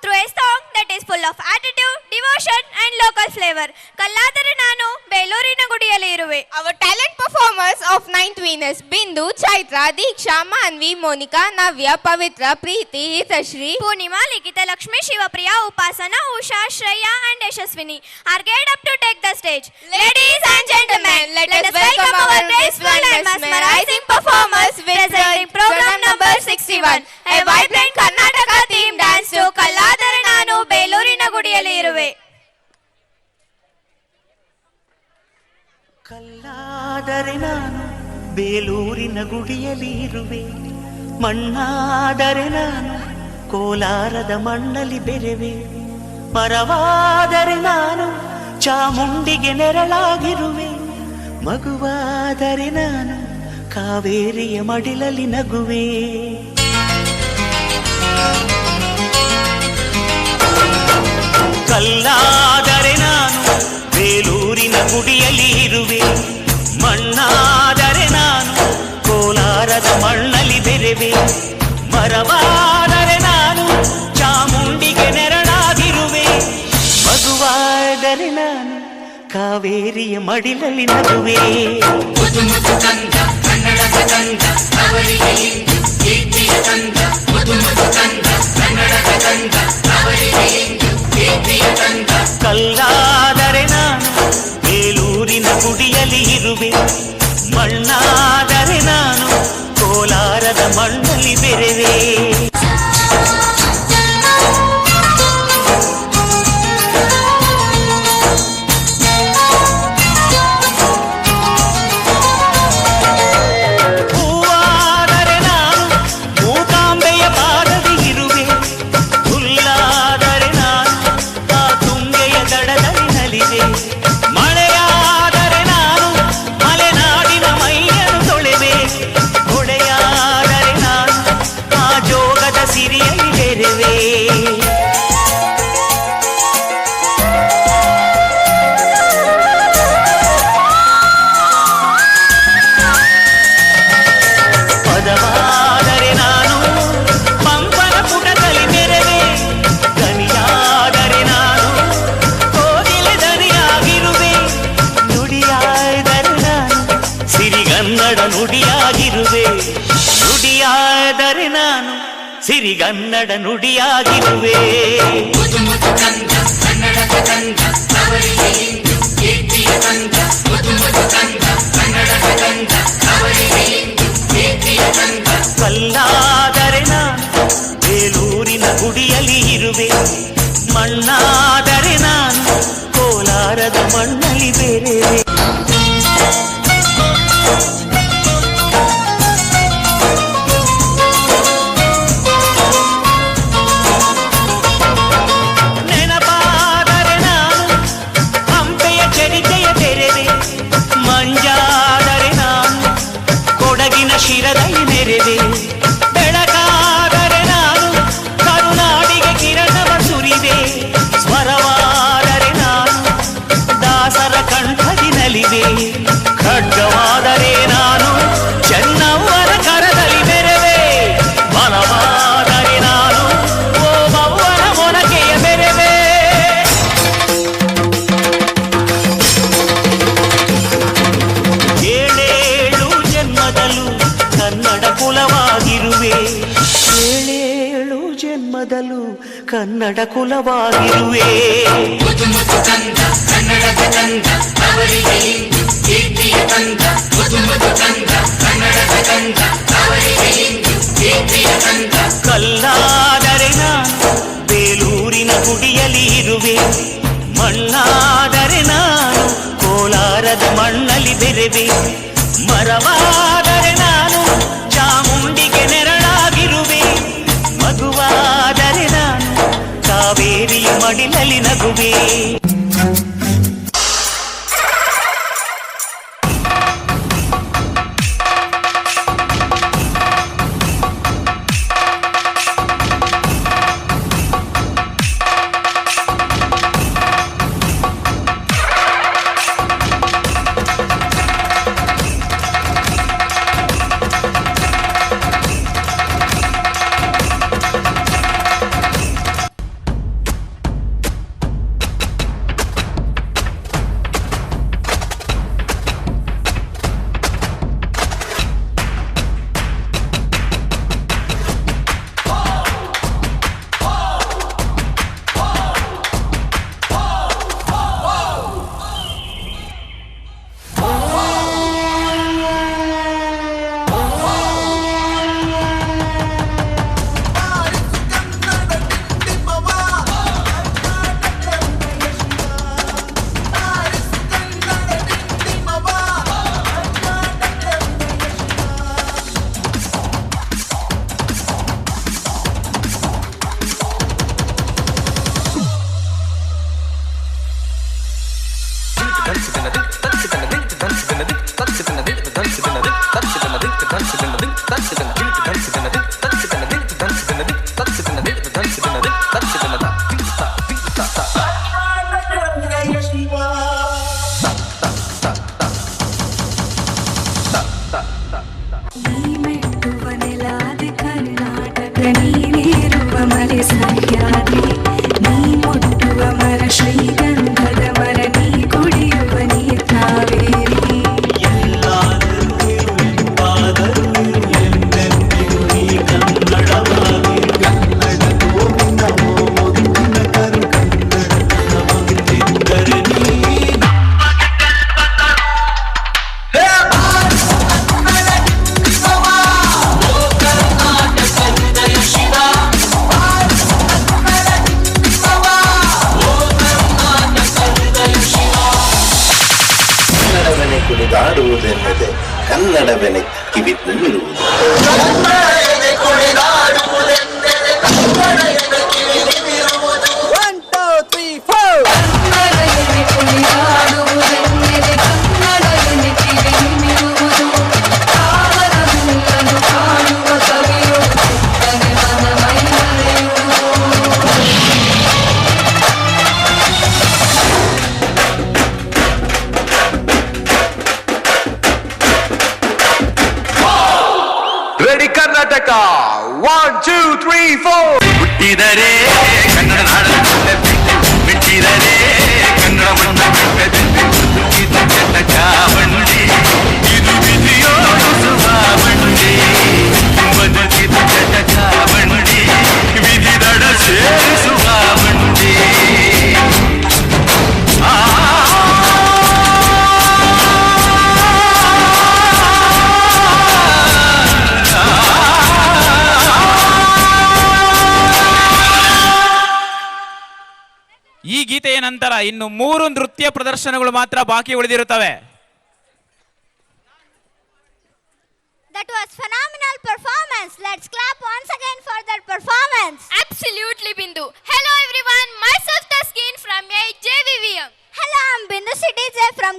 through a song that is full of attitude, devotion and local flavor. ಕಲ್ಲಾದರೆ ನಾನು ಬೇಲೂರಿನ ಗುಡಿಯಲ್ಲಿ ಇರುವೆ. Our talent performers of 9th Venus, Bindu, Chaitra, Diksha, Manvi, Monica, Navya, Pavitra, Preeti, Hitashri, Purnima, Likita, Lakshmi, Shivapriya, Upasana, Usha, Shreya and Yashaswini are geared up to take the stage. Ladies and gentlemen, let us welcome our graceful and mesmerizing performers presenting program number 61, a vibrant Karnataka theme dance to ಕಲ್ಲಾದರೆ ನಾನು ಬೇಲೂರಿನ ಗುಡಿಯಲ್ಲಿ ಇರುವೆ. ಕಲ್ಲಾದರೆ ನಾನು ಬೇಲೂರಿನ ಗುಡಿಯಲ್ಲಿ ಇರುವೆ, ಮಣ್ಣಾದರೆ ನಾನು ಕೋಲಾರದ ಮಣ್ಣಲ್ಲಿ ಬೆರೆವೆ, ಮರವಾದರೆ ನಾನು ಚಾಮುಂಡಿಗೆ ನೆರಳಾಗಿರುವೆ, ಮಗುವಾದರೆ ನಾನು ಕಾವೇರಿಯ ಮಡಿಲಲ್ಲಿ ನಗುವೆ. ಕಲ್ಲಾದರೆ ನಾನು ಬೇಲೂರಿನ ಗುಡಿಯಲ್ಲಿ ಇರುವೆ, ಮಣ್ಣಾದರೆ ನಾನು ಕೋಲಾರದ ಮಣ್ಣಲ್ಲಿ ಬೆರೆವೆ, ಮರವಾದರೆ ನಾನು ಚಾಮುಂಡಿಗೆ ನೆರಳಾಗಿರುವೆ, ಮಗುವಾದರೆ ನಾನು ಕಾವೇರಿಯ ಮಡಿಲಲ್ಲಿ ನಗುವೆ. ಕಲ್ಲಾದರೆ ನಾನು ಬೇಲೂರಿನ ಗುಡಿಯಲ್ಲಿ ಇರುವೆ, ಮಣ್ಣಾದರೆ ನಾನು ಕೋಲಾರದ ಮಣ್ಣಲ್ಲಿ ಬೆರೆವೆ. ಹೂವಾದರೆ ನಾನು ಮೂಕಾಂಬೆಯ ಪಾದದಿ ಇರುವೆ, ಹುಲ್ಲಾದರೆ ನಾನು ಆ ತುಂಗೆಯ ದಡದಲ್ಲಿ ನಲಿವೆ, ಮಳೆಯಾದರೆ ನಾನು ಮಲೆನಾಡಿನ ಮೈಯನ್ನು ತೊಳೆವೆ, ಹೊಳೆಯಾದರೆ ನಾನು ಆ ಜೋಗದ ಸಿರಿಯಲ್ಲಿ ಬೆರೆವೆ. ಪದವಾದರೆ ನಾನು ಪಂಪನ ಪುಟದಲ್ಲಿ ಮೆರೆವೆ, ದನಿಯಾದರೆ ನಾನು ಕೋಗಿಲೆ ದನಿಯಾಗಿರುವೆ, ನುಡಿಯಾದರೆ ನಾನು ಸಿರಿಗನ್ನಡ ನುಡಿಯಾಗಿರುವೆ, ನುಡಿಯಾದರೆ ನಾನು ಸಿರಿಗನ್ನಡ ನುಡಿಯಾಗಿರುವೆ. ಕಲ್ಲಾದರೆ ನಾನು ಬೇಲೂರಿನ ಗುಡಿಯಲ್ಲಿ ಇರುವೆ, ಮಣ್ಣಾದರೆ ನಾನು ಕೋಲಾರದ ಮಣ್ಣಲ್ಲಿ ಬೆರೆವೆ. ನೆನಪಾದರೆ ನಾನು ಹಂಪೆಯ ಚರಿತೆಯ ತೆರೆವೆ, ಮಂಜಾದರೆ ನಾನು ಕೊಡಗಿನ ಶಿರದಲ್ಲಿ ನೆರೆವೆ, ಬೆಳಕಾದರೆ ನಾನು ಕರುನಾಡಿಗೆ ಕಿರಣವ ಸುರಿವೆ, ಸ್ವರವಾದರೆ ನಾನು ದಾಸರ ಕಂಠದಿ ನಲಿವೆ, ಖಡ್ಗವಾದರೆ ನಾನು ಚೆನ್ನವ್ವನ ಕರದಲ್ಲಿ ಬೆರೆವೆ, ಬಲವಾದರೆ ನಾನು ಓಬವ್ವನ ಮೊನಕೆಯ ಬೆರೆವೆ. ಏಳೇಳು ಜನ್ಮದಲ್ಲೂ ಕನ್ನಡ ಕುಲವಾಗಿರುವೆ, ಏಳೇಳು ಜನ್ಮದಲ್ಲೂ ಕನ್ನಡ ಕುಲವಾಗಿರುವೆ. ಕಲ್ಲಾದರೆ ನಾನು ಬೇಲೂರಿನ ಗುಡಿಯಲ್ಲಿ ಇರುವೆ, ಮಣ್ಣಾದರೆ ನಾನು ಕೋಲಾರದ ಮಣ್ಣಲ್ಲಿ ಬೆರೆವೆ, ಮರವಾದರೆ ನಾನು ಚಾಮುಂಡಿಗೆ ನೆರಳಾಗಿರುವೆ, ಮಗುವಾದರೆ ನಾನು ಕಾವೇರಿಯ ಮಡಿಲಲ್ಲಿ ನಗುವೆ. ಕನ್ನಡವೆನ ಕಿವಿನಲ್ಲಿರುವುದು. ರೆಡಿ ಕರ್ನಾಟಕ 1 2 3 4 ಹುಟ್ಟಿದರೆ ಕನ್ನಡ ನಾಡಲು ಬಿಟ್ಟಿದರೆ ಕನ್ನಡ ಮಣ್ಣ ಬಿಟ್ಟದೆ ಚಾವಂಡಿ ಇದು ವಿಧಿಯೋಡಿಸುವ ಬಂಡಿ ಬದುಕಿದ ಚಾವಂಡಿ ವಿಧಿ ದಡ ಸೇರಿಸುವ ಬಂಡಿ. ಈ ಗೀತೆಯ ನಂತರ ಇನ್ನು 3 ನೃತ್ಯ ಪ್ರದರ್ಶನಗಳು ಮಾತ್ರ ಬಾಕಿ ಉಳಿದಿರುತ್ತವೆ. That was phenomenal performance. Let's clap once again for that performance. Absolutely, Bindu. Hello everyone, myself Taskin from JVVM. Hello, I'm Bindu City J from